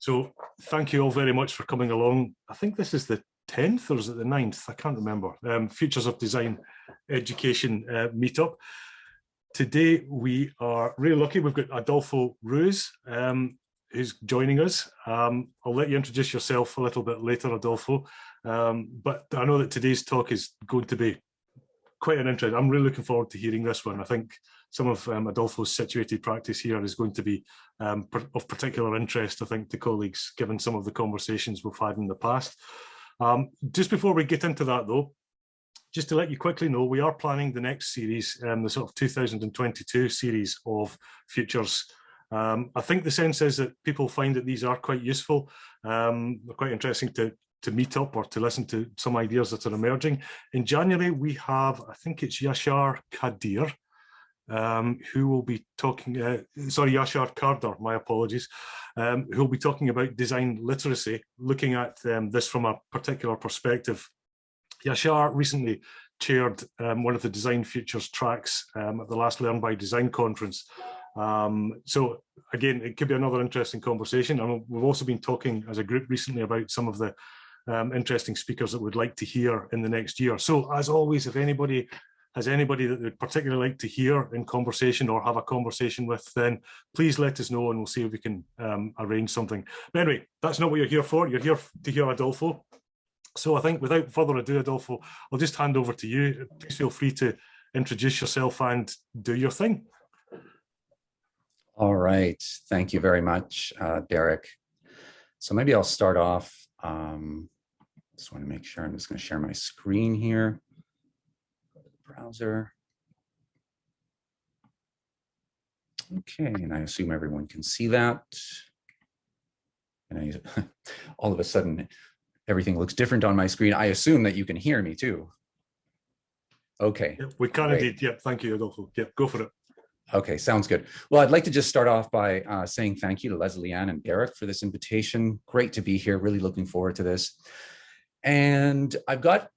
So thank you all very much for coming along. I think this is the 10th or is it the 9th? I can't remember. Futures of Design Education meetup. Today we are really lucky. We've got Adolfo Ruiz who's joining us. I'll let you introduce yourself a little bit later, Adolfo. But I know that today's talk is going to be quite an interest. I'm really looking forward to hearing this one. I think some of Adolfo's situated practice here is going to be of particular interest, I think, to colleagues, given some of the conversations we've had in the past. Just before we get into that, though, just to let you quickly know, we are planning the next series, the sort of 2022 series of Futures. I think the sense is that people find that these are quite useful. They're quite interesting to meet up or to listen to some ideas that are emerging. In January, we have, I think it's Yashar Kadir, who will be talking, Yashar Kardar, my apologies, who will be talking about design literacy, looking at this from a particular perspective. Yashar recently chaired one of the Design Futures tracks at the last Learn by Design conference. So again, it could be another interesting conversation. And we've also been talking as a group recently about some of the interesting speakers that we'd like to hear in the next year. So as always, if anybody has anybody that they'd particularly like to hear in conversation or have a conversation with, then please let us know and we'll see if we can arrange something. But anyway, that's not what you're here for. You're here to hear Adolfo. So I think without further ado, Adolfo, I'll just hand over to you. Please feel free to introduce yourself and do your thing. All right. Thank you very much, Derek. So maybe I'll start off. Just want to make sure I'm just going to share my screen here. Go to the browser. Okay, and I assume everyone can see that. And all of a sudden, everything looks different on my screen. I assume that you can hear me too. Okay. Yep, we can indeed. Yep, thank you, Adolfo. Yep, go for it. Okay, sounds good. Well, I'd like to just start off by saying thank you to Leslie Ann and Derek for this invitation. Great to be here. Really looking forward to this. And I've got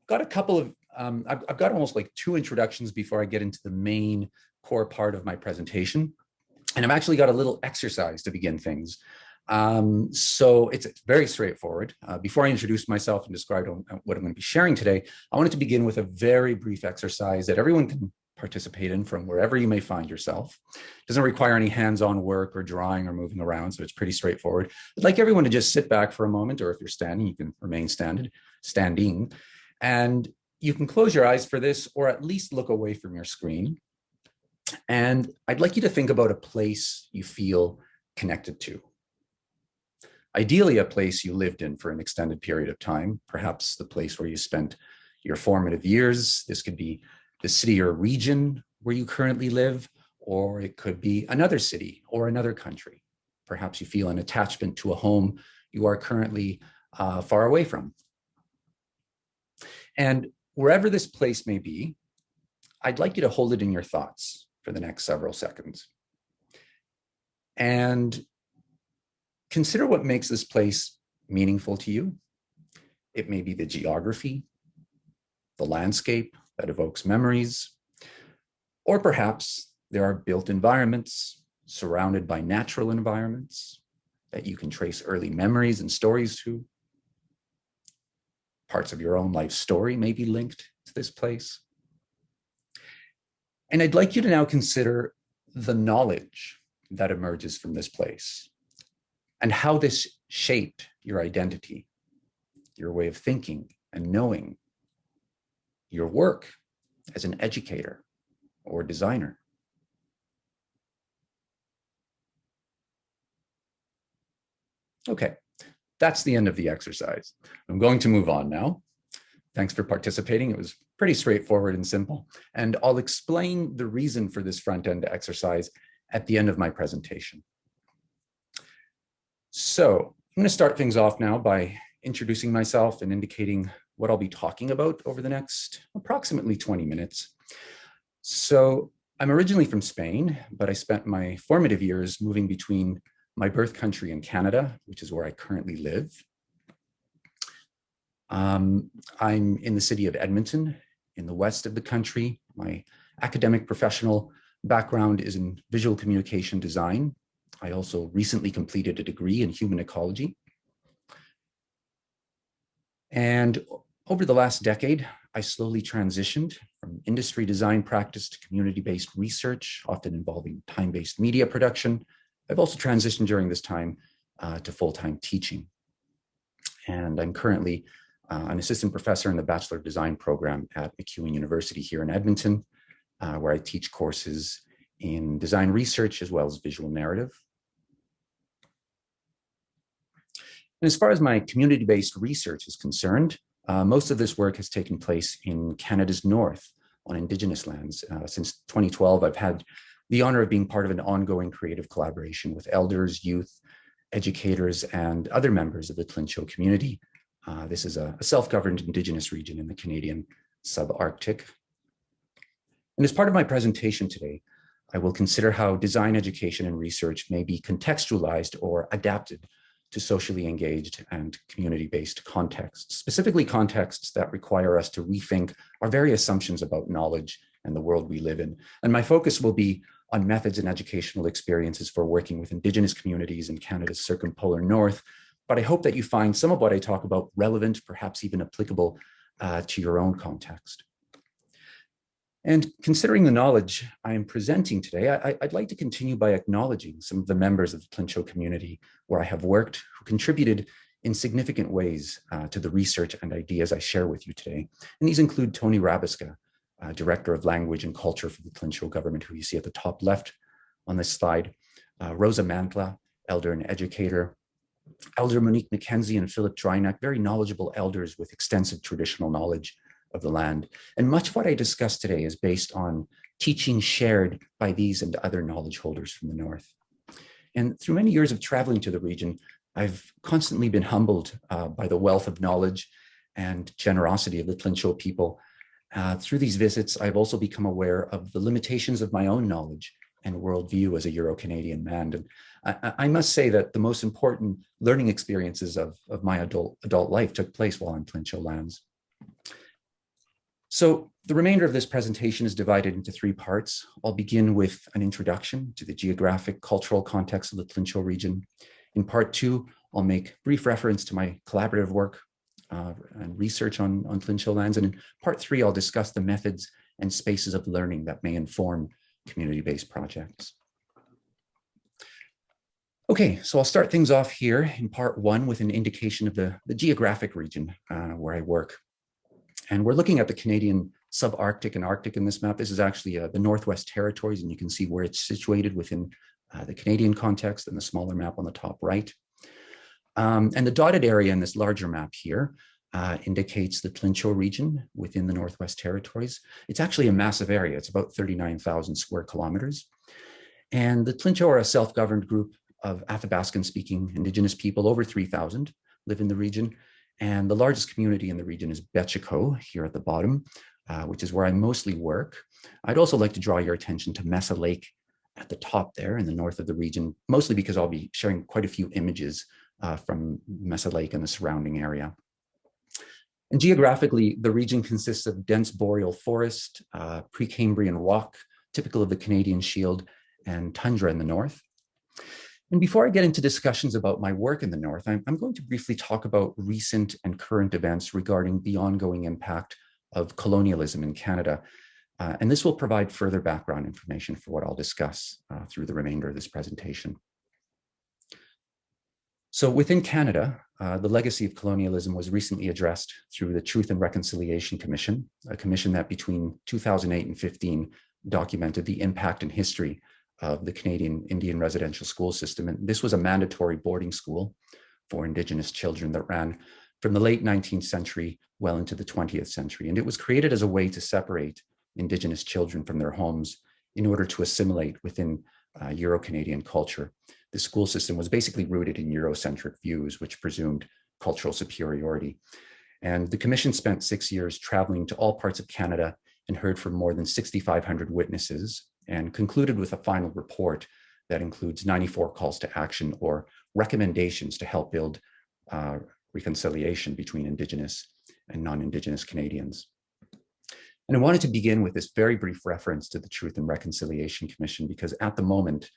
a couple of, I've got almost like 2 introductions before I get into the main core part of my presentation. And I've actually got a little exercise to begin things. So it's very straightforward. Before I introduce myself and describe what I'm going to be sharing today, I wanted to begin with a very brief exercise that everyone can participate in from wherever you may find yourself. It doesn't require any hands-on work or drawing or moving around, so it's pretty straightforward. I'd like everyone to just sit back for a moment, or if you're standing, you can remain standing, and you can close your eyes for this, or at least look away from your screen. And I'd like you to think about a place you feel connected to. Ideally, a place you lived in for an extended period of time, perhaps the place where you spent your formative years. This could be the city or region where you currently live, or it could be another city or another country. Perhaps you feel an attachment to a home you are currently far away from. And wherever this place may be, I'd like you to hold it in your thoughts for the next several seconds. And consider what makes this place meaningful to you. It may be the geography, the landscape that evokes memories, or perhaps there are built environments surrounded by natural environments that you can trace early memories and stories to. Parts of your own life story may be linked to this place. And I'd like you to now consider the knowledge that emerges from this place and how this shaped your identity, your way of thinking and knowing, your work as an educator or designer. Okay, that's the end of the exercise. I'm going to move on now. Thanks for participating. It was pretty straightforward and simple. And I'll explain the reason for this front-end exercise at the end of my presentation. So I'm going to start things off now by introducing myself and indicating what I'll be talking about over the next approximately 20 minutes. So I'm originally from Spain, but I spent my formative years moving between my birth country and Canada, which is where I currently live. I'm in the city of Edmonton in the west of the country. My academic professional background is in visual communication design, I also recently completed a degree in human ecology. And over the last decade, I slowly transitioned from industry design practice to community-based research, often involving time-based media production. I've also transitioned during this time to full-time teaching. And I'm currently an assistant professor in the Bachelor of Design program at MacEwan University here in Edmonton, where I teach courses in design research as well as visual narrative. And as far as my community-based research is concerned, most of this work has taken place in Canada's north on Indigenous lands. Since 2012, I've had the honor of being part of an ongoing creative collaboration with elders, youth, educators, and other members of the Tlincho community. This is a self-governed Indigenous region in the Canadian subarctic. And as part of my presentation today, I will consider how design education and research may be contextualized or adapted to socially engaged and community-based contexts, specifically contexts that require us to rethink our very assumptions about knowledge and the world we live in. And my focus will be on methods and educational experiences for working with Indigenous communities in Canada's Circumpolar North. But I hope that you find some of what I talk about relevant, perhaps even applicable to your own context. And considering the knowledge I am presenting today, I'd like to continue by acknowledging some of the members of the Tlincho community where I have worked, who contributed in significant ways to the research and ideas I share with you today. And these include Tony Rabiska, Director of Language and Culture for the Tlincho government, who you see at the top left on this slide, Rosa Mantla, Elder and Educator, Elder Monique McKenzie and Philip Drynack, very knowledgeable elders with extensive traditional knowledge of the land. And much of what I discuss today is based on teaching shared by these and other knowledge holders from the North. And through many years of traveling to the region, I've constantly been humbled by the wealth of knowledge and generosity of the Tlincho people. Through these visits, I've also become aware of the limitations of my own knowledge and worldview as a Euro-Canadian man. And I must say that the most important learning experiences of my adult life took place while on Tlincho lands. So the remainder of this presentation is divided into three parts. I'll begin with an introduction to the geographic cultural context of the Tlincho region. In part two, I'll make brief reference to my collaborative work and research on Tlincho lands. And in part three, I'll discuss the methods and spaces of learning that may inform community-based projects. Okay, so I'll start things off here in part one with an indication of the geographic region where I work. And we're looking at the Canadian subarctic and Arctic in this map. This is actually the Northwest Territories, and you can see where it's situated within the Canadian context and the smaller map on the top right. And the dotted area in this larger map here indicates the Tlincho region within the Northwest Territories. It's actually a massive area. It's about 39,000 square kilometers. And the Tlincho are a self-governed group of Athabascan-speaking Indigenous people, over 3,000 live in the region. And the largest community in the region is Betchico, here at the bottom, which is where I mostly work. I'd also like to draw your attention to Mesa Lake at the top there in the north of the region, mostly because I'll be sharing quite a few images from Mesa Lake and the surrounding area. And geographically, the region consists of dense boreal forest, Precambrian rock, typical of the Canadian Shield, and tundra in the north. And before I get into discussions about my work in the North, I'm going to briefly talk about recent and current events regarding the ongoing impact of colonialism in Canada. And this will provide further background information for what I'll discuss through the remainder of this presentation. So within Canada, the legacy of colonialism was recently addressed through the Truth and Reconciliation Commission, a commission that between 2008 and 2015 documented the impact and history of the Canadian Indian residential school system. And this was a mandatory boarding school for Indigenous children that ran from the late 19th century well into the 20th century. And it was created as a way to separate Indigenous children from their homes in order to assimilate within Euro-Canadian culture. The school system was basically rooted in Eurocentric views, which presumed cultural superiority. And the commission spent 6 years traveling to all parts of Canada and heard from more than 6,500 witnesses, and concluded with a final report that includes 94 calls to action or recommendations to help build reconciliation between Indigenous and non-Indigenous Canadians. And I wanted to begin with this very brief reference to the Truth and Reconciliation Commission, because at the moment,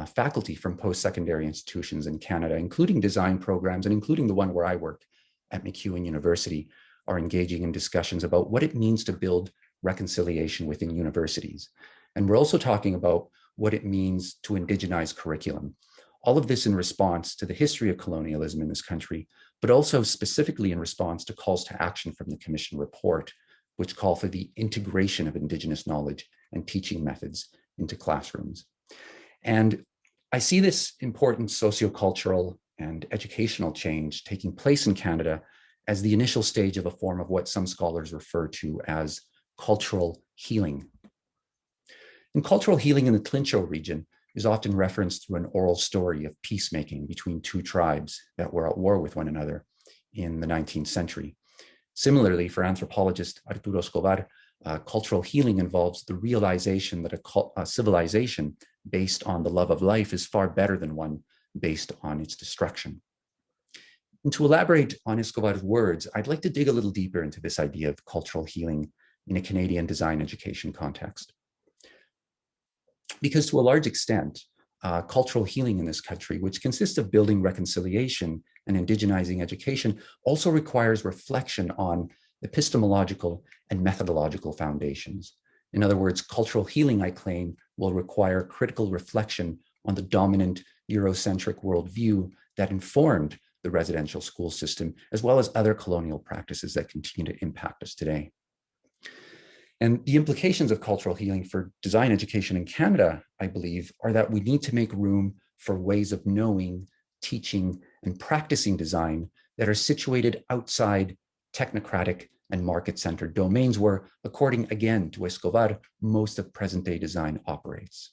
faculty from post-secondary institutions in Canada, including design programs and including the one where I work at MacEwan University, are engaging in discussions about what it means to build reconciliation within universities. And we're also talking about what it means to indigenize curriculum. All of this in response to the history of colonialism in this country, but also specifically in response to calls to action from the Commission report, which call for the integration of Indigenous knowledge and teaching methods into classrooms. And I see this important sociocultural and educational change taking place in Canada as the initial stage of a form of what some scholars refer to as cultural healing. And cultural healing in the Tlincho region is often referenced through an oral story of peacemaking between two tribes that were at war with one another in the 19th century. Similarly, for anthropologist Arturo Escobar, cultural healing involves the realization that a civilization based on the love of life is far better than one based on its destruction. And to elaborate on Escobar's words, I'd like to dig a little deeper into this idea of cultural healing in a Canadian design education context. Because to a large extent, cultural healing in this country, which consists of building reconciliation and indigenizing education, also requires reflection on epistemological and methodological foundations. In other words, cultural healing, I claim, will require critical reflection on the dominant Eurocentric worldview that informed the residential school system, as well as other colonial practices that continue to impact us today. And the implications of cultural healing for design education in Canada, I believe, are that we need to make room for ways of knowing, teaching, and practicing design that are situated outside technocratic and market-centered domains where, according again to Escobar, most of present-day design operates.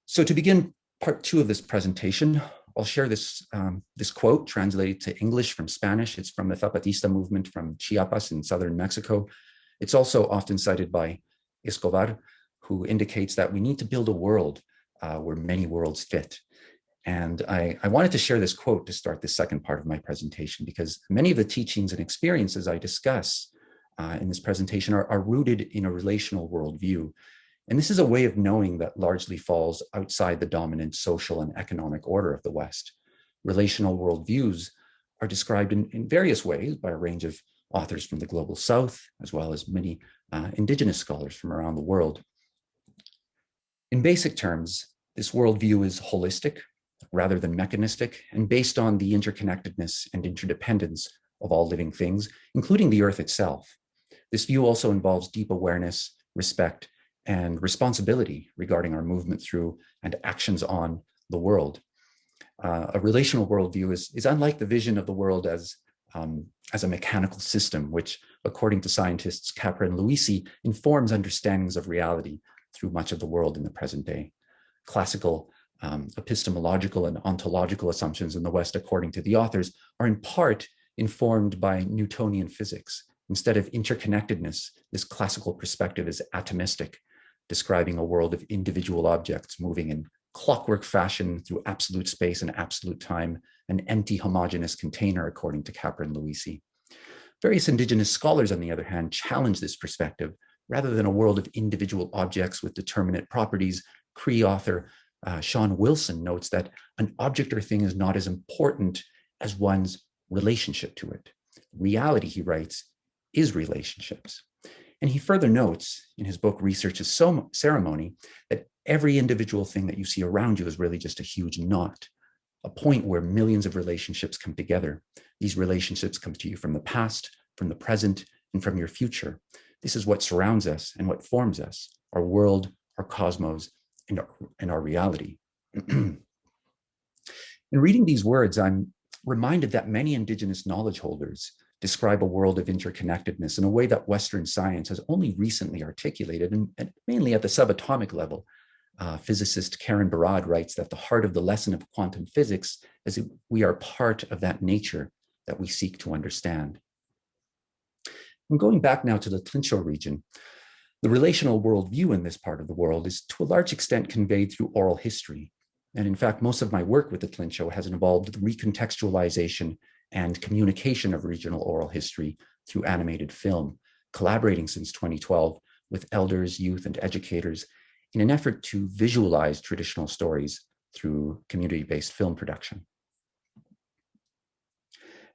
So to begin part two of this presentation, I'll share this quote translated to English from Spanish. It's from the Zapatista movement from Chiapas in southern Mexico. It's also often cited by Escobar, who indicates that we need to build a world where many worlds fit. And I wanted to share this quote to start the second part of my presentation, because many of the teachings and experiences I discuss in this presentation are rooted in a relational worldview. And this is a way of knowing that largely falls outside the dominant social and economic order of the West. Relational worldviews are described in various ways by a range of authors from the global South, as well as many Indigenous scholars from around the world. In basic terms, this worldview is holistic rather than mechanistic and based on the interconnectedness and interdependence of all living things, including the Earth itself. This view also involves deep awareness, respect, and responsibility regarding our movement through and actions on the world. A relational worldview is unlike the vision of the world as a mechanical system, which, according to scientists Capra and Luisi, informs understandings of reality through much of the world in the present day. Classical epistemological and ontological assumptions in the West, according to the authors, are in part informed by Newtonian physics. Instead of interconnectedness, this classical perspective is atomistic, describing a world of individual objects moving in clockwork fashion through absolute space and absolute time, an empty homogeneous container, according to Capra and Luisi. Various Indigenous scholars, on the other hand, challenge this perspective. Rather than a world of individual objects with determinate properties, Cree author Sean Wilson notes that an object or thing is not as important as one's relationship to it. Reality, he writes, is relationships. And he further notes in his book, Research is Ceremony, that every individual thing that you see around you is really just a huge knot, a point where millions of relationships come together. These relationships come to you from the past, from the present, and from your future. This is what surrounds us and what forms us, our world, our cosmos, and our reality. In reading these words, I'm reminded that many Indigenous knowledge holders describe a world of interconnectedness in a way that Western science has only recently articulated, and mainly at the subatomic level. Physicist Karen Barad writes that the heart of the lesson of quantum physics is that we are part of that nature that we seek to understand. And going back now to the Tlincho region, the relational worldview in this part of the world is to a large extent conveyed through oral history. And in fact, most of my work with the Tlincho has involved the recontextualization and communication of regional oral history through animated film, collaborating since 2012 with elders, youth, and educators in an effort to visualize traditional stories through community-based film production.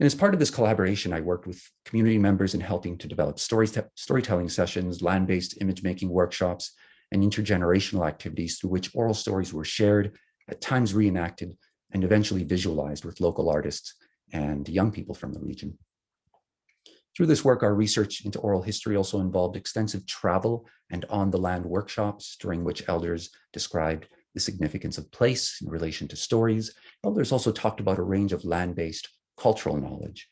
And as part of this collaboration, I worked with community members in helping to develop storytelling sessions, land-based image-making workshops, and intergenerational activities through which oral stories were shared, at times reenacted, and eventually visualized with local artists and young people from the region. Through this work, our research into oral history also involved extensive travel and on-the-land workshops, during which elders described the significance of place in relation to stories. Elders also talked about a range of land-based cultural knowledge.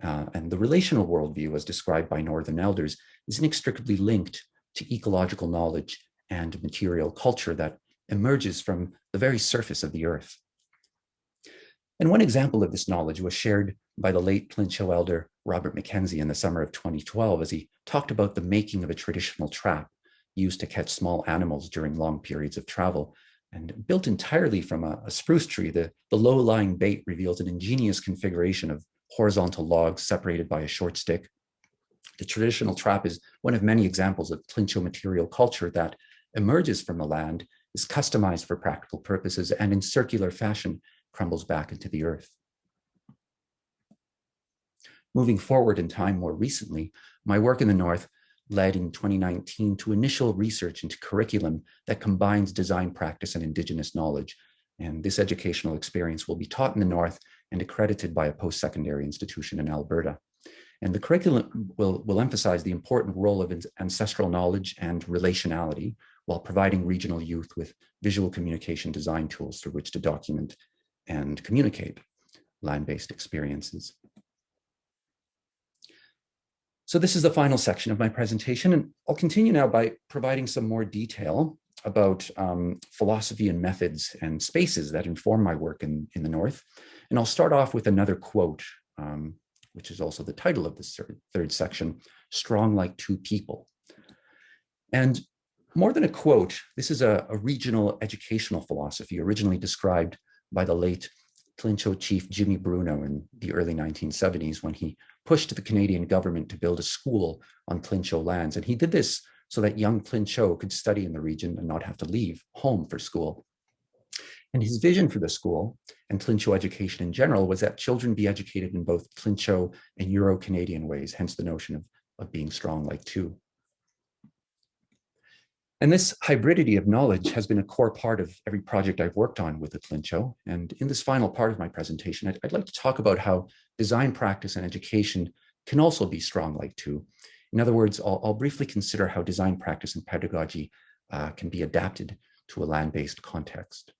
And the relational worldview, as described by Northern elders, is inextricably linked to ecological knowledge and material culture that emerges from the very surface of the earth. And one example of this knowledge was shared by the late Plincho elder Robert Mackenzie in the summer of 2012, as he talked about the making of a traditional trap used to catch small animals during long periods of travel. And built entirely from a spruce tree, the low-lying bait reveals an ingenious configuration of horizontal logs separated by a short stick. The traditional trap is one of many examples of Plincho material culture that emerges from the land, is customized for practical purposes, and in circular fashion crumbles back into the earth. Moving forward in time more recently, my work in the North led in 2019 to initial research into curriculum that combines design practice and Indigenous knowledge. And this educational experience will be taught in the North and accredited by a post-secondary institution in Alberta. And the curriculum will emphasize the important role of ancestral knowledge and relationality while providing regional youth with visual communication design tools through which to document and communicate land-based experiences. So this is the final section of my presentation, and I'll continue now by providing some more detail about philosophy and methods and spaces that inform my work in the North. And I'll start off with another quote, which is also the title of this third section, "Strong Like Two People." And more than a quote, this is a regional educational philosophy originally described by the late Plincho chief Jimmy Bruno in the early 1970s, when he pushed the Canadian government to build a school on Plincho lands. And he did this so that young Plincho could study in the region and not have to leave home for school. And his vision for the school and Plincho education in general was that children be educated in both Plincho and Euro-Canadian ways, hence the notion of being strong like two. And this hybridity of knowledge has been a core part of every project I've worked on with the Plincho. And in this final part of my presentation, I'd like to talk about how design practice and education can also be strong like two. In other words, I'll briefly consider how design practice and pedagogy can be adapted to a land-based context.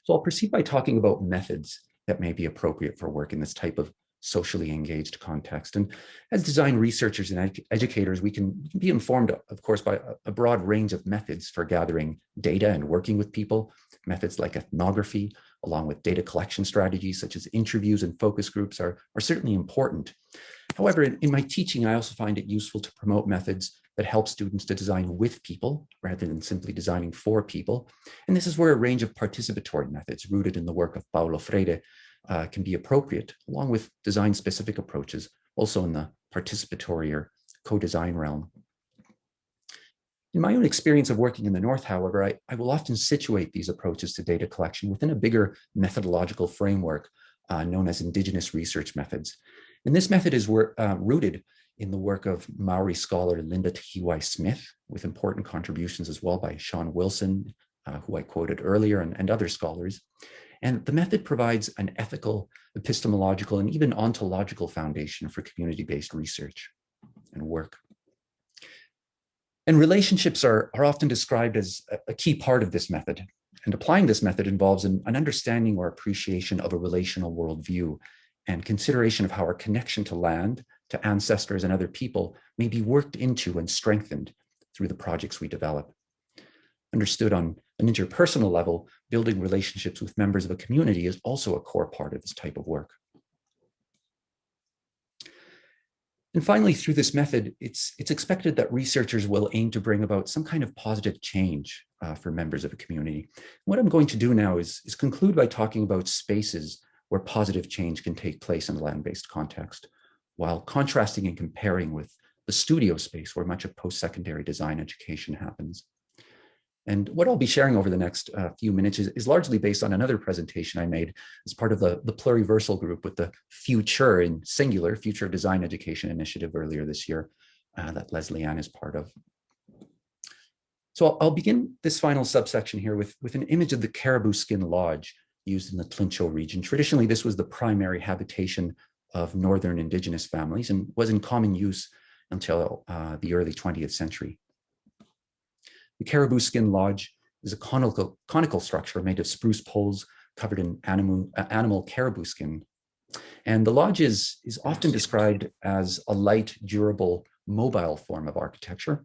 So I'll proceed by talking about methods that may be appropriate for work in this type of socially engaged context. And as design researchers and educators, we can be informed, of course, by a broad range of methods for gathering data and working with people. Methods like ethnography, along with data collection strategies such as interviews and focus groups are certainly important. However, in my teaching, I also find it useful to promote methods that help students to design with people rather than simply designing for people. And this is where a range of participatory methods rooted in the work of Paulo Freire can be appropriate, along with design-specific approaches, also in the participatory or co-design realm. In my own experience of working in the North, however, I will often situate these approaches to data collection within a bigger methodological framework known as Indigenous research methods. And this method is rooted in the work of Maori scholar Linda Tahiwai Smith, with important contributions as well by Sean Wilson, who I quoted earlier, and other scholars. And the method provides an ethical, epistemological, and even ontological foundation for community-based research and work. And relationships are often described as a key part of this method. And applying this method involves an understanding or appreciation of a relational worldview and consideration of how our connection to land, to ancestors and other people may be worked into and strengthened through the projects we develop. Understood on an interpersonal level, building relationships with members of a community is also a core part of this type of work. And finally, through this method, it's expected that researchers will aim to bring about some kind of positive change for members of a community. What I'm going to do now is conclude by talking about spaces where positive change can take place in a land-based context, while contrasting and comparing with the studio space where much of post-secondary design education happens. And what I'll be sharing over the next few minutes is largely based on another presentation I made as part of the pluriversal group with the Future in singular, Future of Design Education initiative earlier this year that Leslie Ann is part of. So I'll begin this final subsection here with an image of the Caribou Skin Lodge used in the Tlincho region. Traditionally, this was the primary habitation of northern Indigenous families and was in common use until the early 20th century. The Caribou Skin Lodge is a conical structure made of spruce poles covered in animal caribou skin. And the lodge is often described as a light, durable, mobile form of architecture.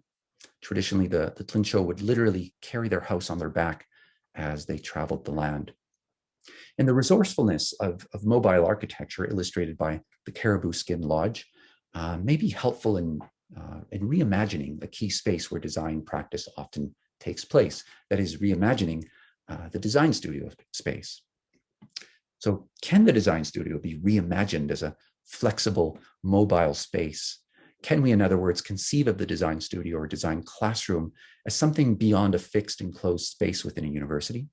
Traditionally, the Tlincho would literally carry their house on their back as they traveled the land. And the resourcefulness of mobile architecture illustrated by the Caribou Skin Lodge may be helpful in reimagining a key space where design practice often takes place. That is, reimagining the design studio space. So can the design studio be reimagined as a flexible, mobile space? Can we, in other words, conceive of the design studio or design classroom as something beyond a fixed enclosed space within a university?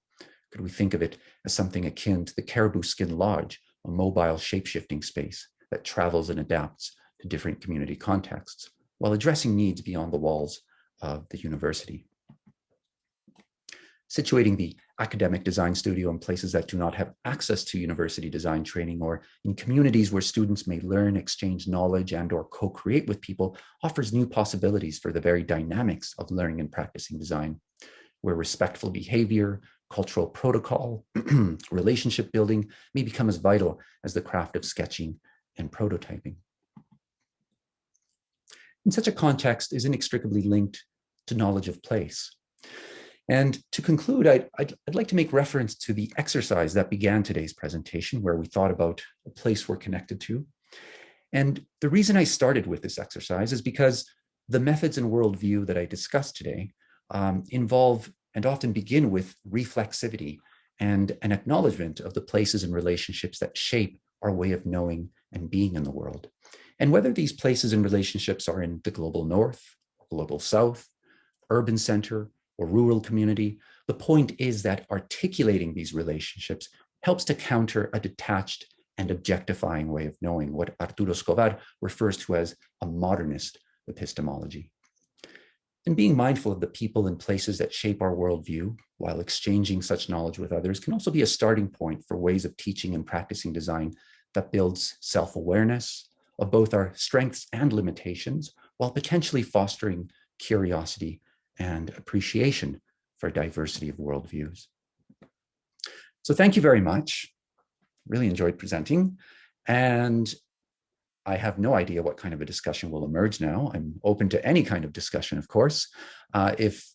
Could we think of it as something akin to the Caribou Skin Lodge, a mobile shape-shifting space that travels and adapts to different community contexts, while addressing needs beyond the walls of the university? Situating the academic design studio in places that do not have access to university design training, or in communities where students may learn, exchange knowledge, and/or co-create with people, offers new possibilities for the very dynamics of learning and practicing design, where respectful behavior, cultural protocol, relationship building may become as vital as the craft of sketching and prototyping. In such a context is inextricably linked to knowledge of place. And to conclude, I'd like to make reference to the exercise that began today's presentation, where we thought about a place we're connected to. And the reason I started with this exercise is because the methods and worldview that I discussed today involve and often begin with reflexivity and an acknowledgement of the places and relationships that shape our way of knowing and being in the world. And whether these places and relationships are in the global north, global south, urban center, or rural community, the point is that articulating these relationships helps to counter a detached and objectifying way of knowing, what Arturo Escobar refers to as a modernist epistemology. And being mindful of the people and places that shape our worldview while exchanging such knowledge with others can also be a starting point for ways of teaching and practicing design that builds self-awareness of both our strengths and limitations, while potentially fostering curiosity and appreciation for diversity of worldviews. So thank you very much. Really enjoyed presenting. And I have no idea what kind of a discussion will emerge now. I'm open to any kind of discussion, of course. If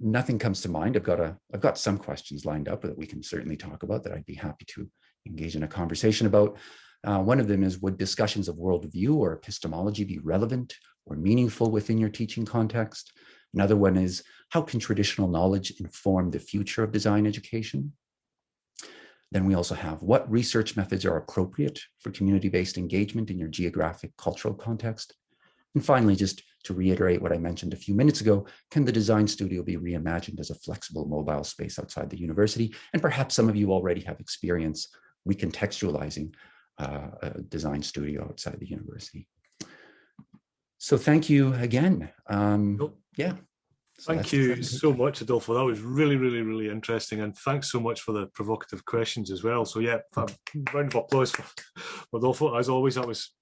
nothing comes to mind, I've got some questions lined up that we can certainly talk about that I'd be happy to engage in a conversation about. One of them is, would discussions of worldview or epistemology be relevant or meaningful within your teaching context? Another one is, how can traditional knowledge inform the future of design education? Then we also have, what research methods are appropriate for community-based engagement in your geographic cultural context? And finally, just to reiterate what I mentioned a few minutes ago, can the design studio be reimagined as a flexible mobile space outside the university? And perhaps some of you already have experience recontextualizing a design studio outside the university. So thank you again. Yeah. Thank you so much, Adolfo. That was really, really, really interesting. And thanks so much for the provocative questions as well. So yeah, a round of applause for Adolfo. As always, it was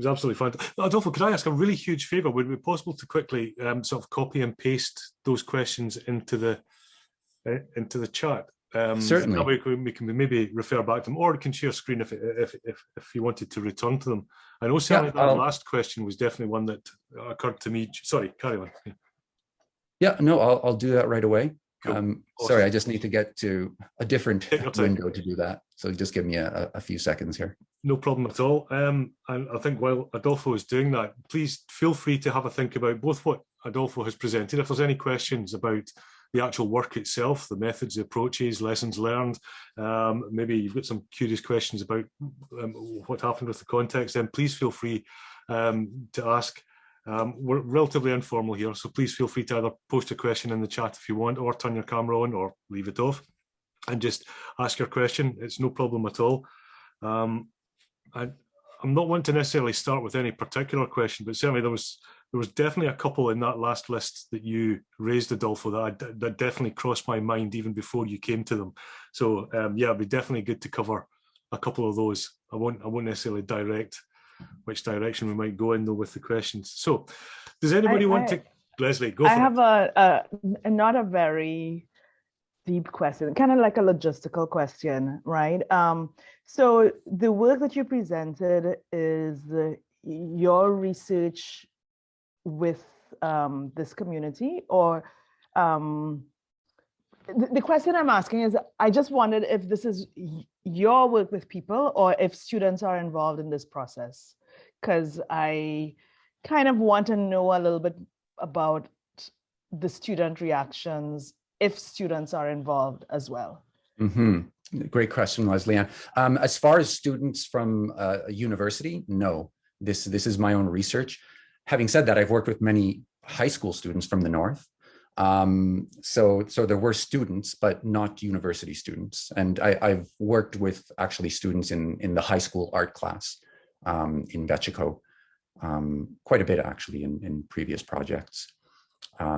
absolutely fun. Adolfo, could I ask a really huge favor? Would it be possible to quickly sort of copy and paste those questions into the chat? Certainly. That way we can maybe refer back to them, or you can share screen if you wanted to return to them. I know certainly that last question was definitely one that occurred to me. Sorry, carry on. Yeah, no, I'll do that right away. Cool. Awesome. Sorry, I just need to get to a different window to do that. So just give me a few seconds here. No problem at all. And I think while Adolfo is doing that, please feel free to have a think about both what Adolfo has presented. If there's any questions about the actual work itself, the methods, the approaches, lessons learned, maybe you've got some curious questions about what happened with the context, then please feel free to ask We're relatively informal here, so please feel free to either post a question in the chat if you want, or turn your camera on, or leave it off, and just ask your question. It's no problem at all. I'm not wanting to necessarily start with any particular question, but certainly there was definitely a couple in that last list that you raised, Adolfo, that definitely crossed my mind even before you came to them. So yeah, it'd be definitely good to cover a couple of those. I won't necessarily direct which direction we might go in though with the questions. So does anybody want to, Leslie, go for it. I have a not a very deep question, kind of like a logistical question, right? So the work that you presented is your research with this community, or the question I'm asking is, I just wondered if this is your work with people or if students are involved in this process, because I kind of want to know a little bit about the student reactions if students are involved as well. Great question, Leslie Ann. As far as students from a university, no, this is my own research. Having said that, I've worked with many high school students from the North. So there were students, but not university students. And I've worked with actually students in the high school art class in Mexico, quite a bit actually in previous projects.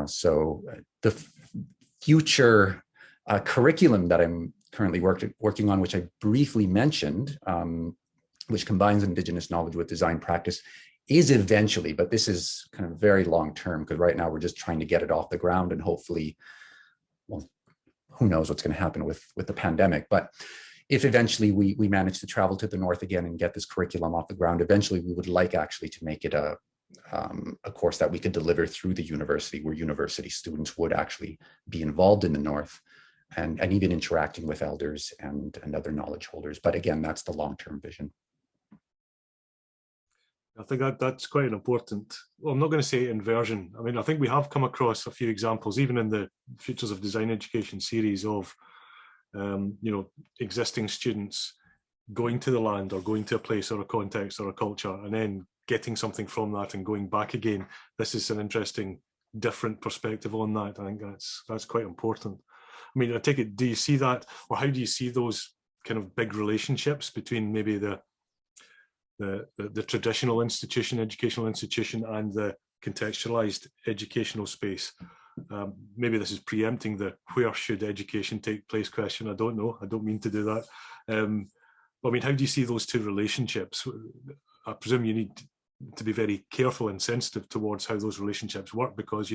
So the future curriculum that I'm currently working on, which I briefly mentioned, which combines Indigenous knowledge with design practice, is eventually, but this is kind of very long term, because right now we're just trying to get it off the ground, and hopefully, well, who knows what's going to happen with the pandemic. But if eventually we manage to travel to the North again and get this curriculum off the ground, eventually we would like actually to make it a course that we could deliver through the university, where university students would actually be involved in the North and even interacting with elders and other knowledge holders. But again, that's the long-term vision. I think that's quite an important, well, I'm not going to say inversion. I mean, I think we have come across a few examples, even in the Futures of Design Education series, of, existing students going to the land or going to a place or a context or a culture and then getting something from that and going back again. This is an interesting, different perspective on that. I think that's quite important. I mean, I take it, do you see that, or how do you see those kind of big relationships between maybe the traditional institution, educational institution, and the contextualized educational space? Maybe this is preempting the where should education take place question. I don't know. I don't mean to do that. I mean, how do you see those two relationships? I presume you need to be very careful and sensitive towards how those relationships work, because,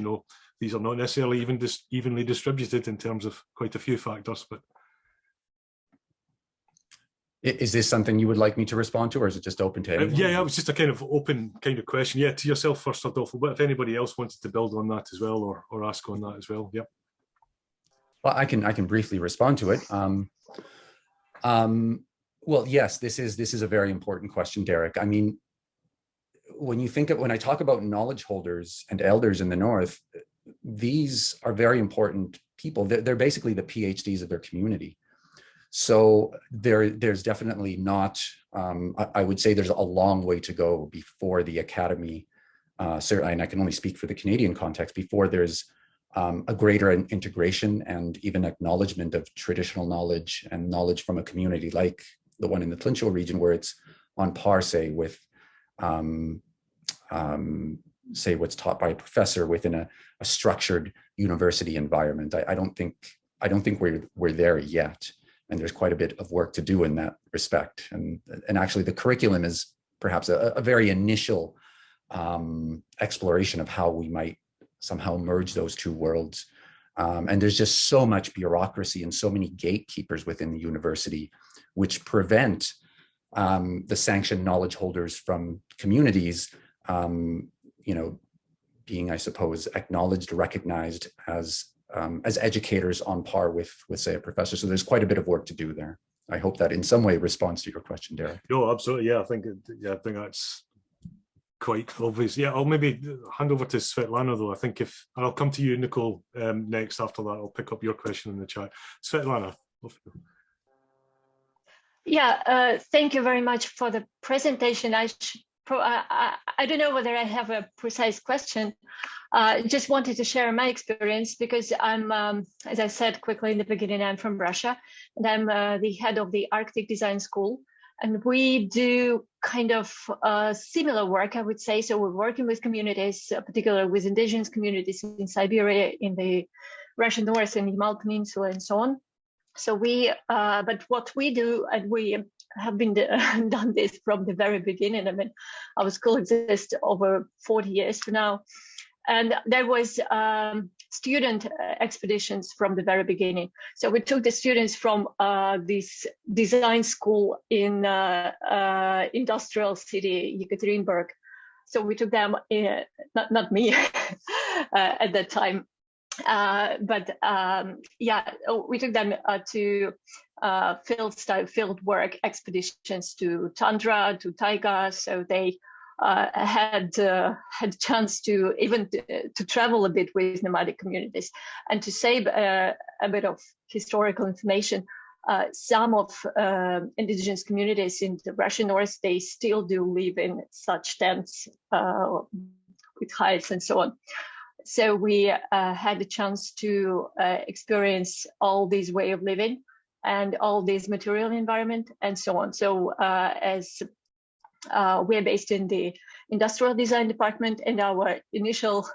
these are not necessarily evenly distributed in terms of quite a few factors. But is this something you would like me to respond to, or is it just open to anyone? Yeah, it was just a kind of open kind of question. Yeah, to yourself first, Adolfo, but if anybody else wanted to build on that as well, or ask on that as well, yeah. Well, I can briefly respond to it. Well, yes, this is a very important question, Derek. I mean, when I talk about knowledge holders and elders in the North, these are very important people. They're basically the PhDs of their community. So there's definitely not, I would say there's a long way to go before the academy, certainly, and I can only speak for the Canadian context, before there's a greater integration and even acknowledgement of traditional knowledge and knowledge from a community like the one in the Tlinchell region, where it's on par, say, with say what's taught by a professor within a structured university environment. I don't think we're there yet. And there's quite a bit of work to do in that respect. And actually the curriculum is perhaps a very initial exploration of how we might somehow merge those two worlds. And there's just so much bureaucracy and so many gatekeepers within the university, which prevent the sanctioned knowledge holders from communities, being, I suppose, acknowledged, recognized as educators on par with say a professor. So there's quite a bit of work to do there. I hope that in some way responds to your question, Derek. No, absolutely. Yeah, I think that's quite obvious. Yeah, I'll maybe hand over to Svetlana though. I think I'll come to you, Nicole, next. After that, I'll pick up your question in the chat. Svetlana. Yeah, thank you very much for the presentation. I should I don't know whether I have a precise question. Just wanted to share my experience because I'm, as I said quickly in the beginning, I'm from Russia, and I'm the head of the Arctic Design School. And we do kind of similar work, I would say. So we're working with communities, particularly with indigenous communities in Siberia, in the Russian North and Yamal Peninsula, and so on. So but what we do, and we have been done this from the very beginning. I mean, our school exists over 40 years now. And there was student expeditions from the very beginning. So we took the students from this design school in industrial city, Yekaterinburg. So we took them, not me at that time, we took them to field work expeditions to tundra, to taiga. So they had chance to even to travel a bit with nomadic communities. And to save a bit of historical information, some of indigenous communities in the Russian North, they still do live in such tents with hides and so on. So we had a chance to experience all these way of living and all this material environment and so on. So as we're based in the industrial design department, and our initial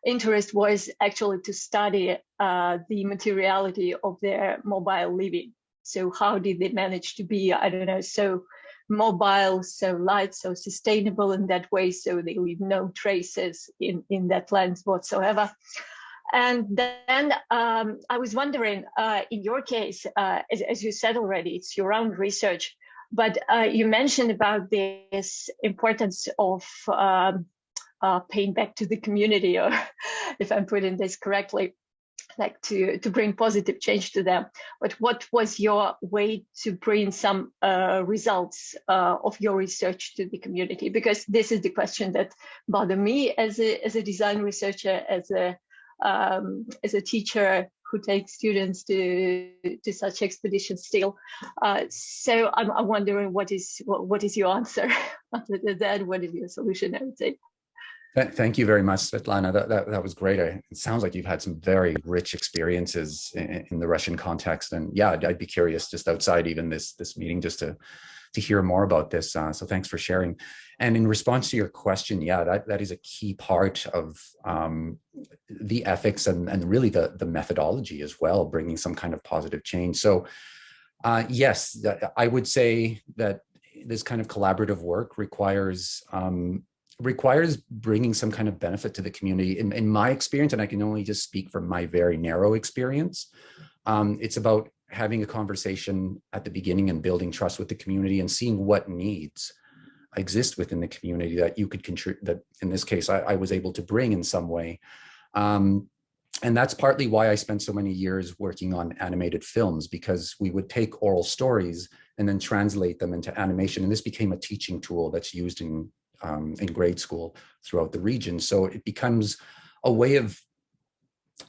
interest was actually to study the materiality of their mobile living. So how did they manage to be, I don't know, so mobile, so light, so sustainable in that way, so they leave no traces in that land whatsoever. And then I was wondering, in your case, as you said already, it's your own research, but you mentioned about this importance of paying back to the community, or if I'm putting this correctly, like to bring positive change to them. But what was your way to bring some results of your research to the community? Because this is the question that bothered me as a design researcher, as a teacher who takes students to such expeditions still. So I'm wondering what is your answer other than that? What is your solution, I would say? Thank you very much, Svetlana. That was great. It sounds like you've had some very rich experiences in the Russian context. And yeah, I'd be curious just outside even this meeting just to hear more about this. So thanks for sharing. And in response to your question, yeah, that is a key part of the ethics and really the methodology as well, bringing some kind of positive change. So yes, I would say that this kind of collaborative work requires bringing some kind of benefit to the community. In my experience, and I can only just speak from my very narrow experience, it's about having a conversation at the beginning and building trust with the community and seeing what needs exist within the community that you could contribute, that in this case, I was able to bring in some way. And that's partly why I spent so many years working on animated films, because we would take oral stories and then translate them into animation. And this became a teaching tool that's used in grade school throughout the region. So it becomes a way of,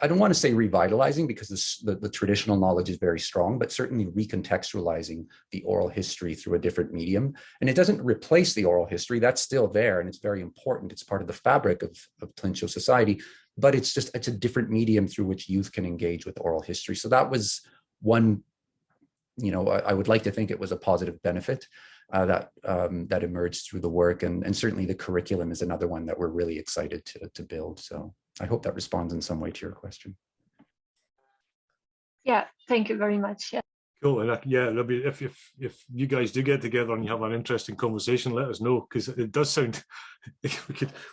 I don't want to say revitalizing, because the traditional knowledge is very strong, but certainly recontextualizing the oral history through a different medium. And it doesn't replace the oral history, that's still there and it's very important. It's part of the fabric of Tlincho society, but it's a different medium through which youth can engage with oral history. So that was one, I would like to think it was a positive benefit that emerged through the work, and certainly the curriculum is another one that we're really excited to build. So I hope that responds in some way to your question. Yeah, thank you very much. Yeah. Cool. And if you guys do get together and you have an interesting conversation, let us know, because it does sound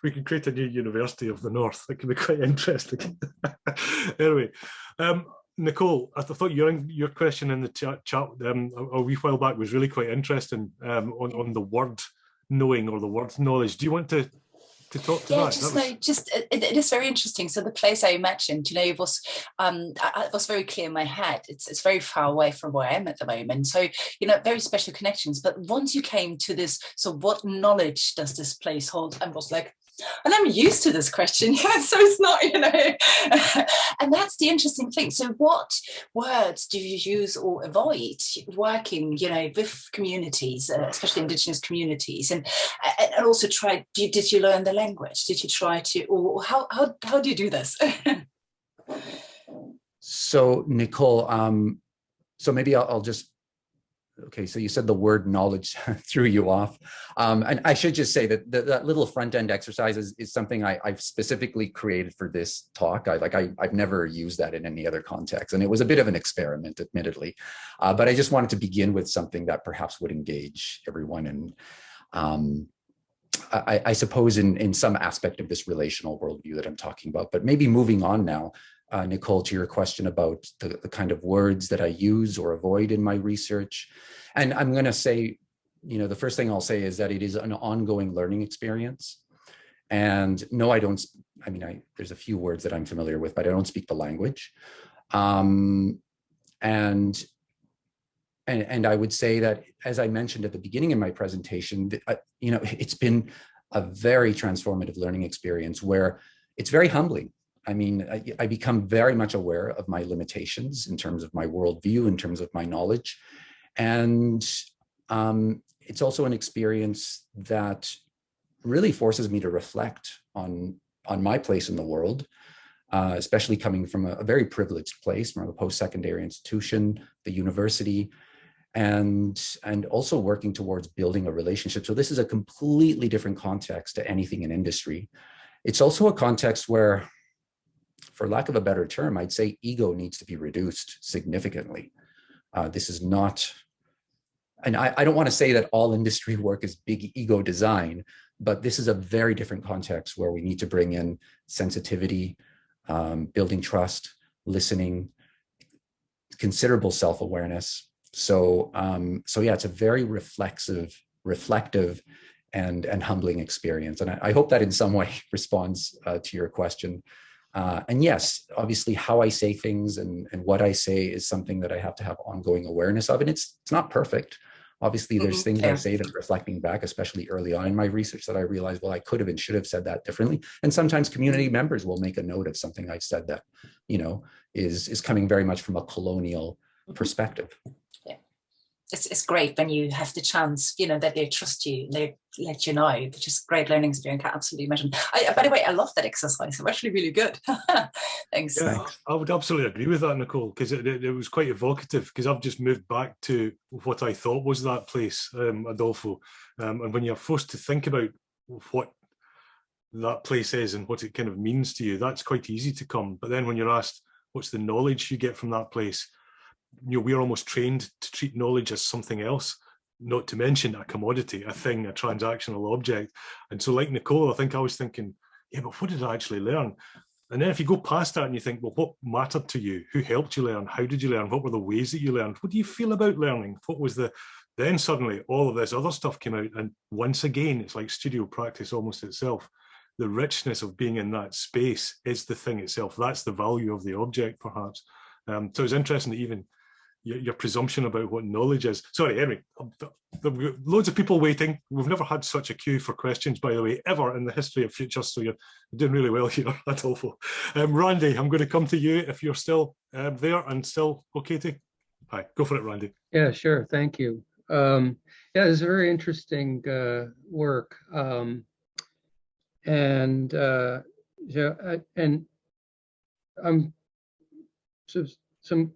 we could create a new University of the North. It could be quite interesting. Anyway. Nicole, I thought your question in the chat a wee while back was really quite interesting on the word knowing or the word knowledge. Do you want to talk to that? It is very interesting. So the place I mentioned, it was very clear in my head. It's very far away from where I am at the moment. So, very special connections. But once you came to this, so what knowledge does this place hold? I was like, And I'm used to this question, so it's not, and that's the interesting thing. So what words do you use or avoid working, with communities, especially Indigenous communities, and also did you learn the language? Did you try to, or how do you do this? So Nicole, so maybe I'll just, okay, so you said the word knowledge threw you off. And I should just say that that little front end exercise is something I've specifically created for this talk. I've never used that in any other context. And it was a bit of an experiment, admittedly. But I just wanted to begin with something that perhaps would engage everyone. And I suppose in some aspect of this relational worldview that I'm talking about. But maybe moving on now, Nicole, to your question about the kind of words that I use or avoid in my research. And I'm going to say, the first thing I'll say is that it is an ongoing learning experience. And no, there's a few words that I'm familiar with, but I don't speak the language. And I would say that, as I mentioned at the beginning of my presentation, it's been a very transformative learning experience where it's very humbling. I become very much aware of my limitations in terms of my worldview, in terms of my knowledge. And it's also an experience that really forces me to reflect on my place in the world, especially coming from a very privileged place, from a post-secondary institution, the university, and also working towards building a relationship. So this is a completely different context to anything in industry. It's also a context where, for lack of a better term, I'd say ego needs to be reduced significantly. This is not, and I don't want to say that all industry work is big ego design, but this is a very different context where we need to bring in sensitivity, building trust, listening, considerable self-awareness. So yeah, it's a very reflective, and humbling experience. And I hope that in some way responds to your question. And yes, obviously how I say things and what I say is something that I have to have ongoing awareness of. And it's not perfect. Obviously, there's things I say that, reflecting back, especially early on in my research, that I realized, well, I could have and should have said that differently. And sometimes community members will make a note of something I've said that, is coming very much from a colonial perspective. Yeah. It's great when you have the chance, that they trust you, they let you know, which is great learning experience. I absolutely imagine. By the way, I love that exercise. It's actually really good. Thanks. Yeah, I would absolutely agree with that, Nicole, because it was quite evocative, because I've just moved back to what I thought was that place, Adolfo. And when you're forced to think about what that place is and what it kind of means to you, that's quite easy to come. But then when you're asked, what's the knowledge you get from that place? We're almost trained to treat knowledge as something else, not to mention a commodity, a thing, a transactional object. And so, like Nicole, I think I was thinking, yeah, but what did I actually learn? And then if you go past that and you think, well, what mattered to you? Who helped you learn? How did you learn? What were the ways that you learned? What do you feel about learning? What was then suddenly all of this other stuff came out. And once again, it's like studio practice almost itself. The richness of being in that space is the thing itself. That's the value of the object, perhaps. So it's interesting that even your presumption about what knowledge is. Sorry, anyway, there were loads of people waiting. We've never had such a queue for questions, by the way, ever in the history of Futures. So you're doing really well here, Adolfo. Randy, I'm going to come to you if you're still there and still okay to. Hi, go for it, Randy. Yeah, sure. Thank you. Yeah, it's a very interesting work. And some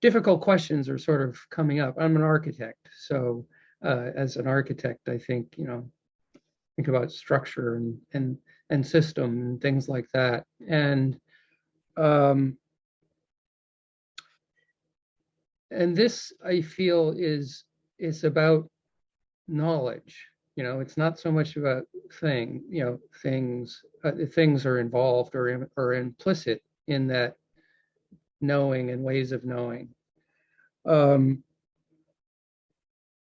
difficult questions are sort of coming up. I'm an architect, so as an architect, I think think about structure and system and things like that. And this, I feel, is about knowledge. It's not so much about things. Things are involved or implicit in that knowing and ways of knowing.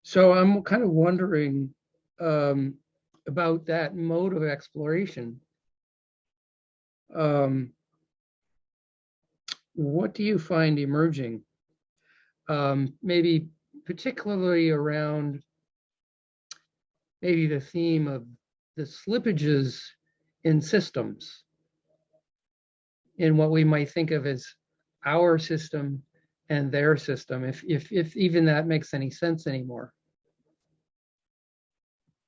So I'm kind of wondering about that mode of exploration. What do you find emerging? Maybe particularly around maybe the theme of the slippages in systems, in what we might think of as our system and their system, if even that makes any sense anymore.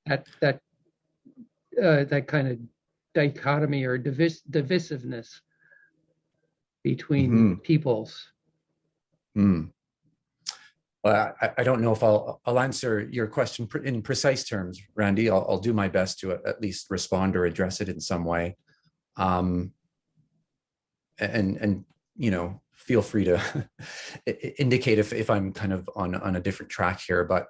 That kind of dichotomy or divisiveness between peoples. Well, I don't know if I'll answer your question in precise terms, Randy. I'll do my best to at least respond or address it in some way. And you know, feel free to indicate if I'm kind of on a different track here. But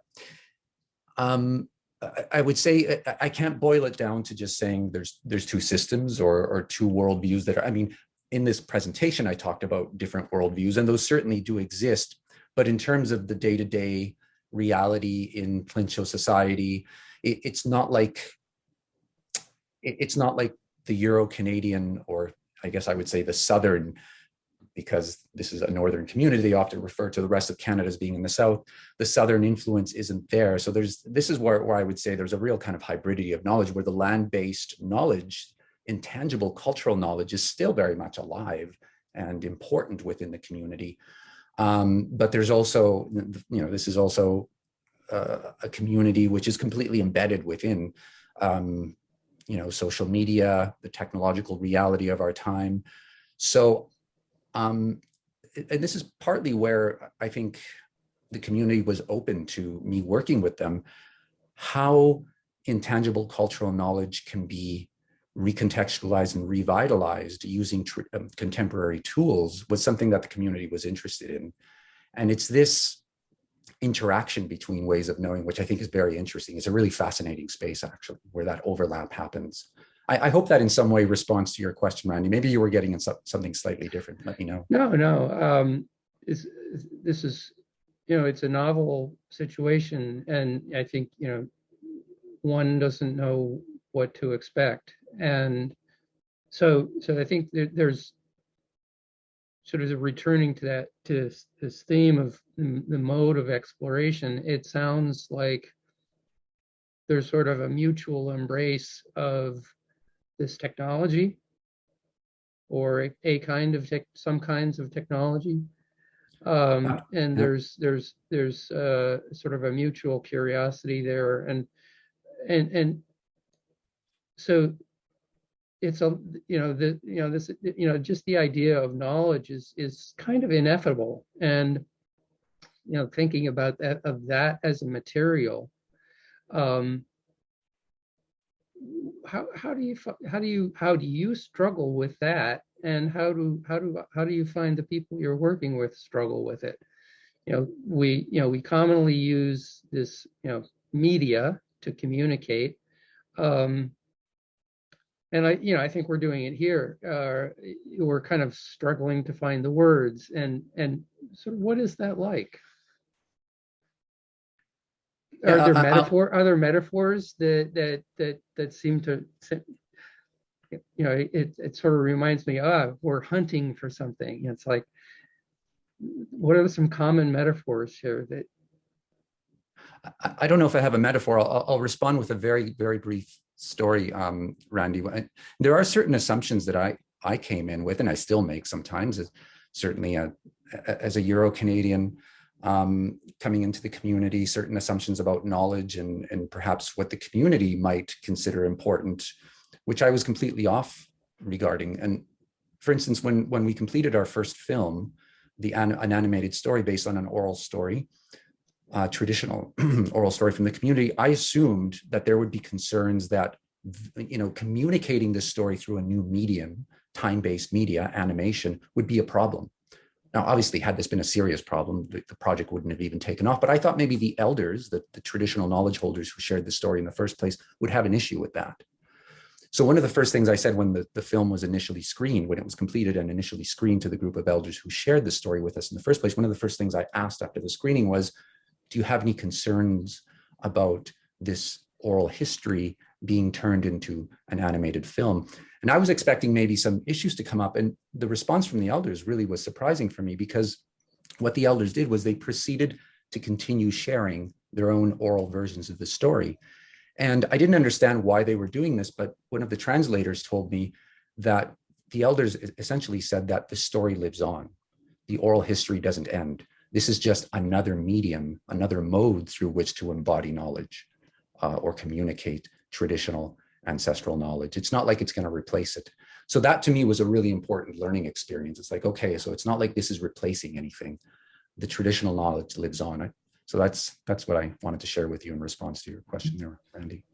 I would say I can't boil it down to just saying there's two systems or two worldviews that are, I mean, in this presentation, I talked about different worldviews, and those certainly do exist. But in terms of the day-to-day reality in Flintshire society, it's not like the Euro-Canadian, or I guess I would say the Southern, because this is a Northern community, they often refer to the rest of Canada as being in the South. The Southern influence isn't there. So this is where I would say there's a real kind of hybridity of knowledge, where the land-based knowledge, intangible cultural knowledge, is still very much alive and important within the community. But there's also, you know, this is also a community which is completely embedded within, you know, social media, the technological reality of our time. So, and this is partly where I think the community was open to me working with them. How intangible cultural knowledge can be recontextualized and revitalized using contemporary tools was something that the community was interested in. And it's this interaction between ways of knowing, which I think is very interesting. It's a really fascinating space, actually, where that overlap happens. I hope that in some way responds to your question, Randy. Maybe you were getting at something slightly different. Let me know. No. This is, you know, it's a novel situation, and I think, you know, one doesn't know what to expect. And so I think there's sort of returning to this theme of the mode of exploration. It sounds like there's sort of a mutual embrace of this technology, or some kinds of technology, and there's sort of a mutual curiosity there, and so it's just the idea of knowledge is kind of ineffable, and you know, thinking about that as a material. How do you struggle with that, and how do you find the people you're working with struggle with it? We commonly use this, media to communicate, and I think we're doing it here. We're kind of struggling to find the words, and so what is that like? Are there metaphors that seem to, it sort of reminds me of, we're hunting for something. It's like, what are some common metaphors here that? I don't know if I have a metaphor. I'll respond with a very, very brief story, Randy. There are certain assumptions that I came in with, and I still make sometimes, certainly as a Euro-Canadian, coming into the community, certain assumptions about knowledge and perhaps what the community might consider important, which I was completely off regarding. And for instance, when we completed our first film, an animated story based on an oral story, traditional oral story from the community, I assumed that there would be concerns that, communicating this story through a new medium, time-based media, animation, would be a problem. Now, obviously, had this been a serious problem, the project wouldn't have even taken off. But I thought maybe the elders, the traditional knowledge holders who shared the story in the first place, would have an issue with that. So one of the first things I said when the film was initially screened, when it was completed and initially screened to the group of elders who shared the story with us in the first place, one of the first things I asked after the screening was, do you have any concerns about this oral history being turned into an animated film? And I was expecting maybe some issues to come up. And the response from the elders really was surprising for me, because what the elders did was they proceeded to continue sharing their own oral versions of the story. And I didn't understand why they were doing this, but one of the translators told me that the elders essentially said that the story lives on. The oral history doesn't end. This is just another medium, another mode through which to embody knowledge or communicate traditional ancestral knowledge. It's not like it's going to replace it. So that to me was a really important learning experience. It's like, okay, so it's not like this is replacing anything. The traditional knowledge lives on. So that's what I wanted to share with you in response to your question there, Randy.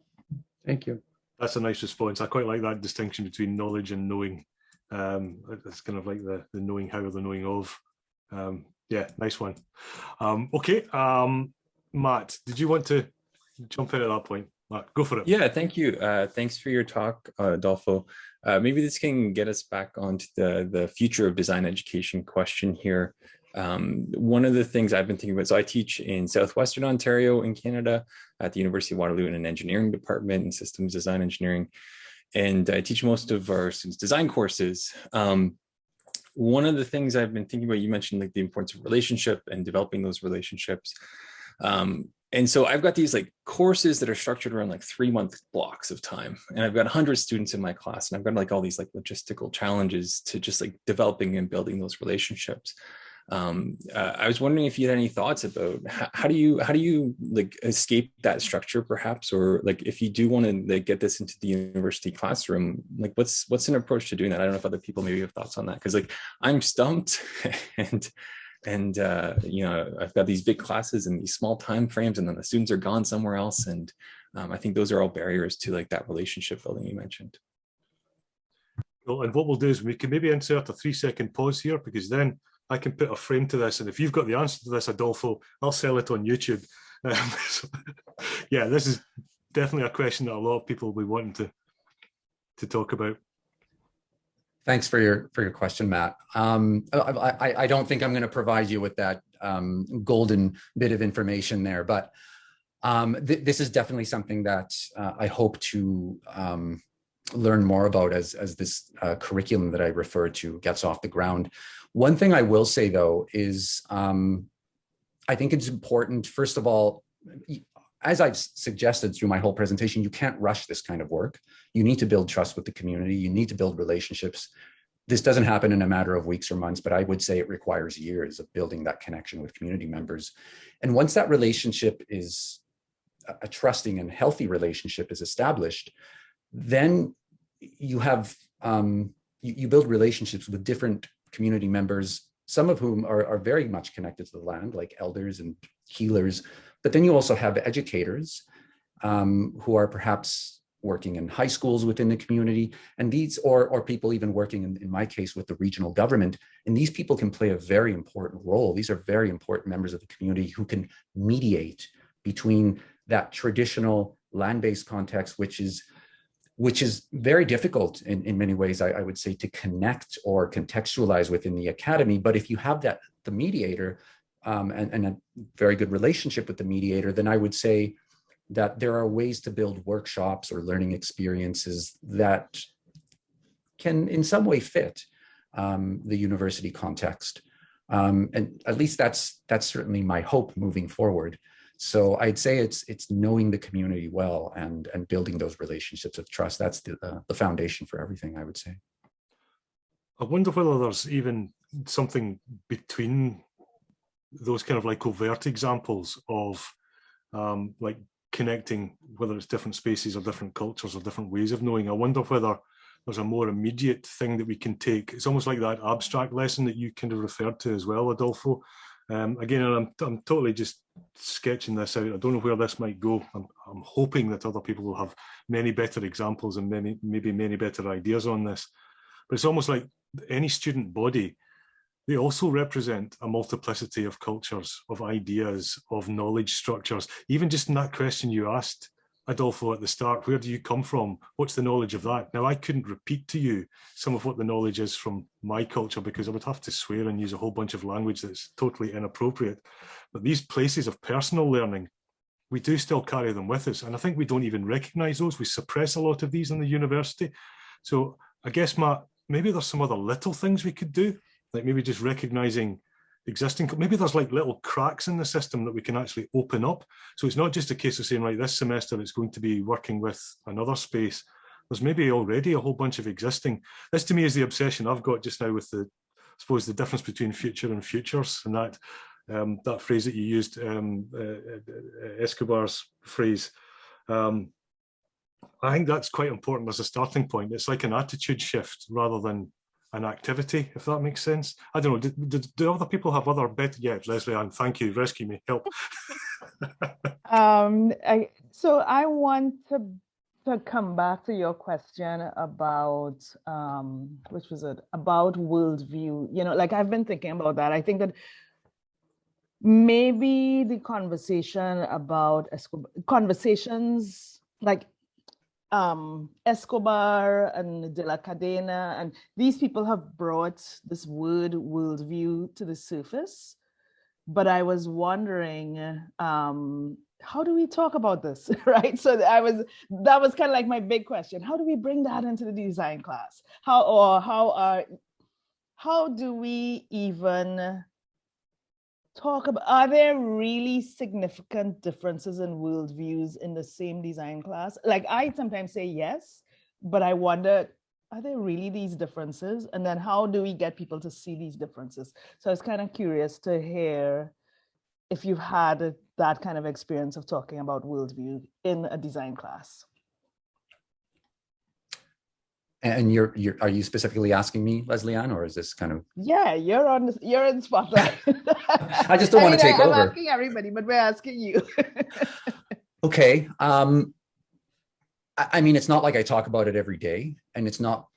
Thank you. That's a nice response. I quite like that distinction between knowledge and knowing. It's kind of like the knowing how or the knowing of. Yeah, nice one. Okay, Matt, did you want to jump in at that point? Matt, go for it. Yeah, thank you. Thanks for your talk, Adolfo. Maybe this can get us back onto the future of design education question here. One of the things I've been thinking about, so I teach in Southwestern Ontario in Canada at the University of Waterloo in an engineering department in systems design engineering. And I teach most of our students design courses. One of the things I've been thinking about, you mentioned like the importance of relationship and developing those relationships. And so I've got these like courses that are structured around like 3-month blocks of time. And I've got 100 students in my class, and I've got like all these like logistical challenges to just like developing and building those relationships. I was wondering if you had any thoughts about how do you like escape that structure perhaps, or like if you do want to like get this into the university classroom, like what's an approach to doing that? I don't know if other people maybe have thoughts on that, because like I'm stumped and you know, I've got these big classes and these small time frames, and then the students are gone somewhere else, and I think those are all barriers to like that relationship building you mentioned. Well, and what we'll do is we can maybe insert a 3-second pause here, because then I can put a frame to this, and if you've got the answer to this, Adolfo, I'll sell it on YouTube. So, yeah, this is definitely a question that a lot of people will be wanting to talk about. Thanks for your question, Matt. I don't think I'm going to provide you with that golden bit of information there, but this is definitely something that I hope to learn more about as this curriculum that I refer to gets off the ground. One thing I will say, though, is I think it's important, first of all, as I've suggested through my whole presentation, you can't rush this kind of work. You need to build trust with the community. You need to build relationships. This doesn't happen in a matter of weeks or months, but I would say it requires years of building that connection with community members. And once that relationship is a trusting and healthy relationship is established, then you have, you build relationships with different community members, some of whom are very much connected to the land, like elders and healers. But then you also have educators who are perhaps working in high schools within the community, and these, or people even working in my case with the regional government. And these people can play a very important role. These are very important members of the community who can mediate between that traditional land-based context, which is very difficult in many ways, I would say, to connect or contextualize within the academy. But if you have the mediator and a very good relationship with the mediator, then I would say that there are ways to build workshops or learning experiences that can in some way fit the university context. And at least that's certainly my hope moving forward. So I'd say it's knowing the community well and building those relationships of trust. That's the foundation for everything, I would say. I wonder whether there's even something between those kind of like overt examples of like connecting, whether it's different spaces or different cultures or different ways of knowing. I wonder whether there's a more immediate thing that we can take. It's almost like that abstract lesson that you kind of referred to as well, Adolfo. Again, I'm totally just sketching this out. I don't know where this might go. I'm hoping that other people will have many better examples and maybe many better ideas on this. But it's almost like any student body, they also represent a multiplicity of cultures, of ideas, of knowledge structures. Even just in that question you asked, Adolfo, at the start, where do you come from? What's the knowledge of that? Now, I couldn't repeat to you some of what the knowledge is from my culture, because I would have to swear and use a whole bunch of language that's totally inappropriate. But these places of personal learning, we do still carry them with us. And I think we don't even recognize those. We suppress a lot of these in the university. So I guess, Matt, maybe there's some other little things we could do, like maybe just recognizing existing. Maybe there's like little cracks in the system that we can actually open up. So it's not just a case of saying, right, this semester it's going to be working with another space. There's maybe already a whole bunch of existing. This to me is the obsession I've got just now with the, I suppose, the difference between future and futures, and that phrase that you used, Escobar's phrase. I think that's quite important as a starting point. It's like an attitude shift rather than an activity, if that makes sense. I don't know, do other people have other better? Yeah, Leslie Ann, thank you, rescue me, help. So I want to come back to your question about, which was it, about worldview. You know, like I've been thinking about that. I think that maybe the conversation about conversations like Escobar and De La Cadena, and these people have brought this word worldview to the surface. But I was wondering, how do we talk about this, right? So that was kind of like my big question. How do we bring that into the design class? How do we even talk about, are there really significant differences in worldviews in the same design class? Like I sometimes say yes, but I wonder, are there really these differences? And then how do we get people to see these differences? So I was kind of curious to hear if you've had that kind of experience of talking about worldview in a design class. And are you specifically asking me, Leslie Ann, or is this kind of? Yeah, you're in the spotlight. I just don't want to take over. I'm asking everybody, but we're asking you. Okay. I mean, it's not like I talk about it every day, and it's not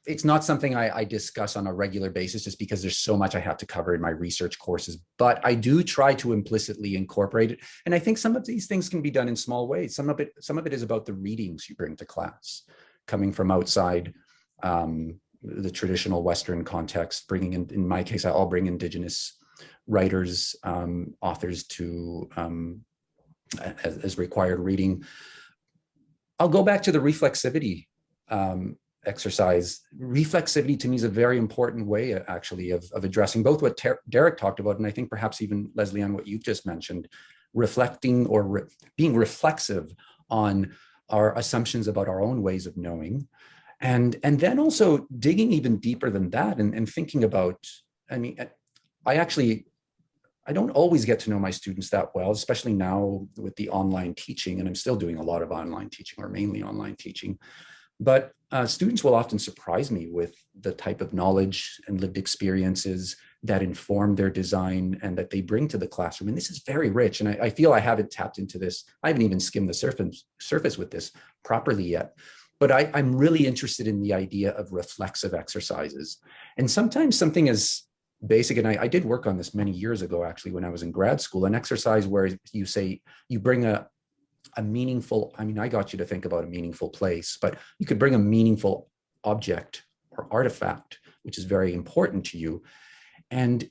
something I discuss on a regular basis just because there's so much I have to cover in my research courses, but I do try to implicitly incorporate it. And I think some of these things can be done in small ways. Some of it is about the readings you bring to class, coming from outside the traditional Western context, bringing in my case, I'll bring Indigenous writers, authors to as required reading. I'll go back to the reflexivity exercise. Reflexivity to me is a very important way actually of addressing both what Derek talked about, and I think perhaps even Leslie Ann, what you've just mentioned, reflecting or being reflexive on our assumptions about our own ways of knowing. And then also digging even deeper than that and thinking about, I mean, I don't always get to know my students that well, especially now with the online teaching, and I'm still doing a lot of online teaching or mainly online teaching. But students will often surprise me with the type of knowledge and lived experiences that inform their design and that they bring to the classroom. And this is very rich. And I feel I haven't tapped into this. I haven't even skimmed the surface with this properly yet. But I'm really interested in the idea of reflexive exercises. And sometimes something as basic, and I did work on this many years ago, actually, when I was in grad school, an exercise where you say, you bring a meaningful, I mean, I got you to think about a meaningful place, but you could bring a meaningful object or artifact, which is very important to you, and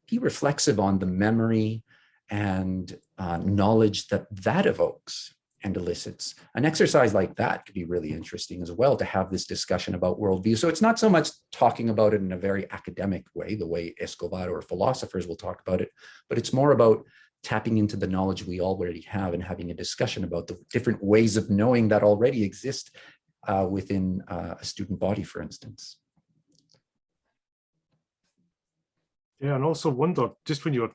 be reflexive on the memory and knowledge that evokes and elicits. An exercise like that could be really interesting as well, to have this discussion about worldview. So it's not so much talking about it in a very academic way, the way Escobar or philosophers will talk about it, but it's more about tapping into the knowledge we already have and having a discussion about the different ways of knowing that already exist within a student body, for instance. Yeah, and also wonder, just when you're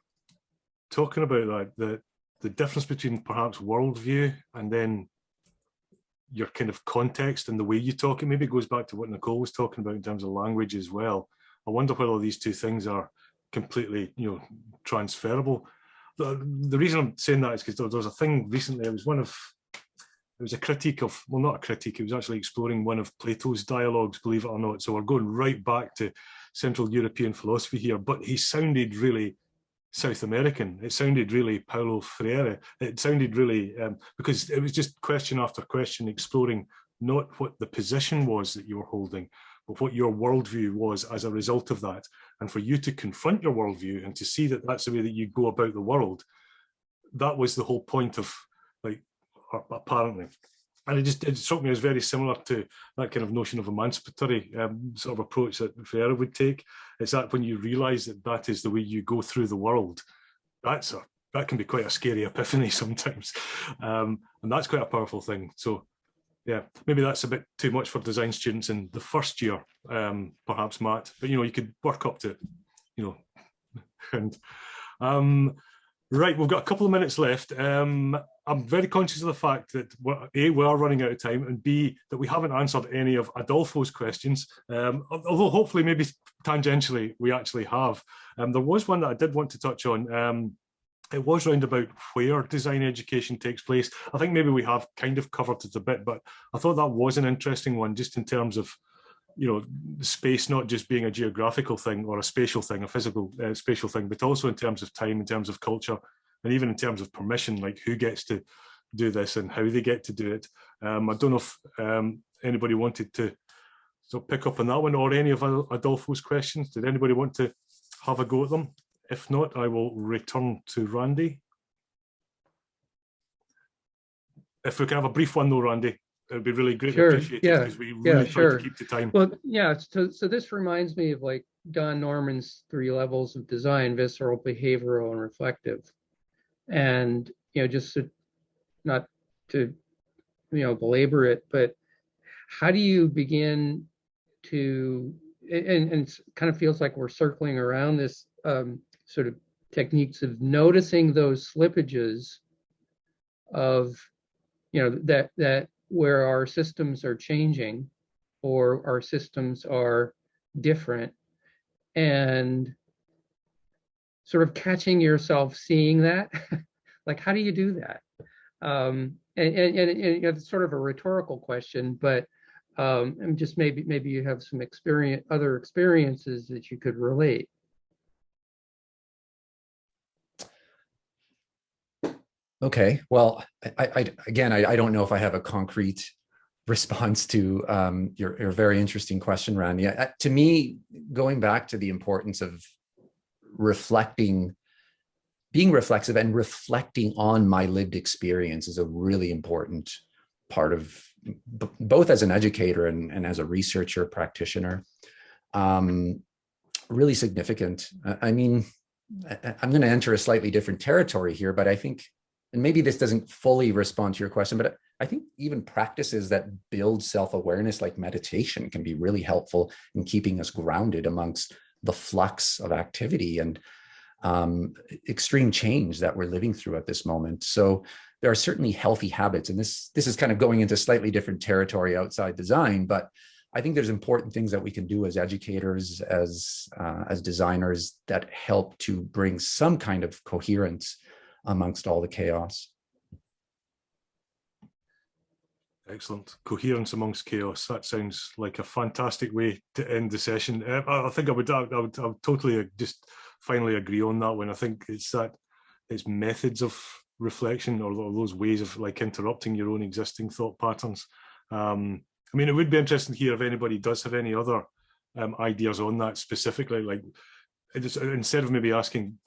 talking about that, the difference between perhaps worldview and then your kind of context and the way you talk, it maybe goes back to what Nicole was talking about in terms of language as well. I wonder whether these two things are completely, transferable. The reason I'm saying that is because there was a thing recently, it was a critique of, well, not a critique, it was actually exploring one of Plato's dialogues, believe it or not. So we're going right back to Central European philosophy here, but he sounded really South American. It sounded really Paulo Freire. It sounded really, because it was just question after question, exploring not what the position was that you were holding, but what your worldview was as a result of that. And for you to confront your worldview and to see that that's the way that you go about the world, that was the whole point of, apparently. And it struck me as very similar to that kind of notion of emancipatory sort of approach that Freire would take. It's that when you realise that that is the way you go through the world, that can be quite a scary epiphany sometimes, and that's quite a powerful thing. So yeah, maybe that's a bit too much for design students in the first year, perhaps, Matt. But you could work up to it, and. Right, we've got a couple of minutes left. I'm very conscious of the fact that A, we are running out of time, and B, that we haven't answered any of Adolfo's questions, although hopefully maybe tangentially we actually have. There was one that I did want to touch on. It was round about where design education takes place. I think maybe we have kind of covered it a bit, but I thought that was an interesting one, just in terms of space not just being a geographical thing or a spatial thing, a physical spatial thing, but also in terms of time, in terms of culture, and even in terms of permission, like who gets to do this and how they get to do it. I don't know if anybody wanted to pick up on that one or any of Adolfo's questions. Did anybody want to have a go at them? If not, I will return to Randy. If we can have a brief one though, Randy. It would be really greatly appreciated, because we really try to keep to time. Well, yeah, so this reminds me of like Don Norman's 3 levels of design: visceral, behavioral, and reflective. And, just not to, belabor it, but how do you begin to, and it kind of feels like we're circling around this sort of techniques of noticing those slippages of, that where our systems are changing or our systems are different, and sort of catching yourself seeing that. Like, how do you do that? And it's sort of a rhetorical question, but and just maybe you have some other experiences that you could relate. Okay, well, I don't know if I have a concrete response to your very interesting question, Randy. To me, going back to the importance of reflecting, being reflexive and reflecting on my lived experience is a really important part of both as an educator and as a researcher, practitioner. Really significant. I mean, I'm going to enter a slightly different territory here, but I think, and maybe this doesn't fully respond to your question, but I think even practices that build self-awareness, like meditation, can be really helpful in keeping us grounded amongst the flux of activity and extreme change that we're living through at this moment. So there are certainly healthy habits, and this is kind of going into slightly different territory outside design, but I think there's important things that we can do as educators, as designers, that help to bring some kind of coherence amongst all the chaos. Excellent. Coherence amongst chaos. That sounds like a fantastic way to end the session. I think I would totally just finally agree on that one. I think it's methods of reflection, or those ways of like interrupting your own existing thought patterns. I mean, it would be interesting to hear if anybody does have any other ideas on that specifically. Like, instead of maybe asking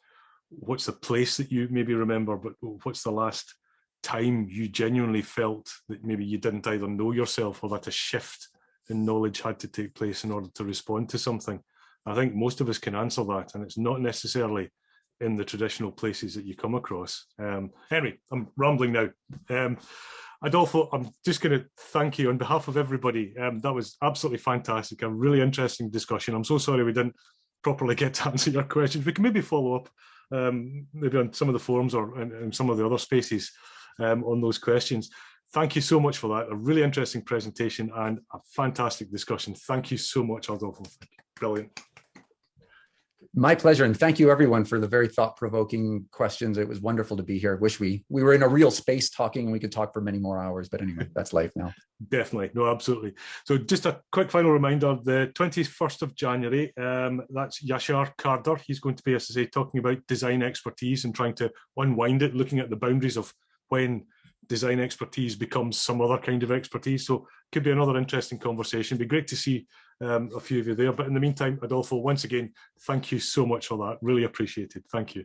what's the place that you maybe remember, but what's the last time you genuinely felt that maybe you didn't either know yourself or that a shift in knowledge had to take place in order to respond to something. I think most of us can answer that, and it's not necessarily in the traditional places that you come across. Anyway, I'm rambling now. Adolfo, I'm just going to thank you on behalf of everybody. That was absolutely fantastic, a really interesting discussion. I'm so sorry we didn't properly get to answer your questions. We can maybe follow up maybe on some of the forums or in some of the other spaces on those questions. Thank you so much for that. A really interesting presentation and a fantastic discussion. Thank you so much, Adolfo. Brilliant. My pleasure, and thank you everyone for the very thought-provoking questions. It was wonderful to be here. Wish we were in a real space talking and we could talk for many more hours, but anyway, that's life now. Definitely, no, absolutely. So just a quick final reminder, the 21st of January, that's Yashar Karder. He's going to be, as I say, talking about design expertise and trying to unwind it, looking at the boundaries of when design expertise becomes some other kind of expertise. So could be another interesting conversation. It'd be great to see a few of you there. But in the meantime, Adolfo, once again, thank you so much for that. Really appreciated. Thank you.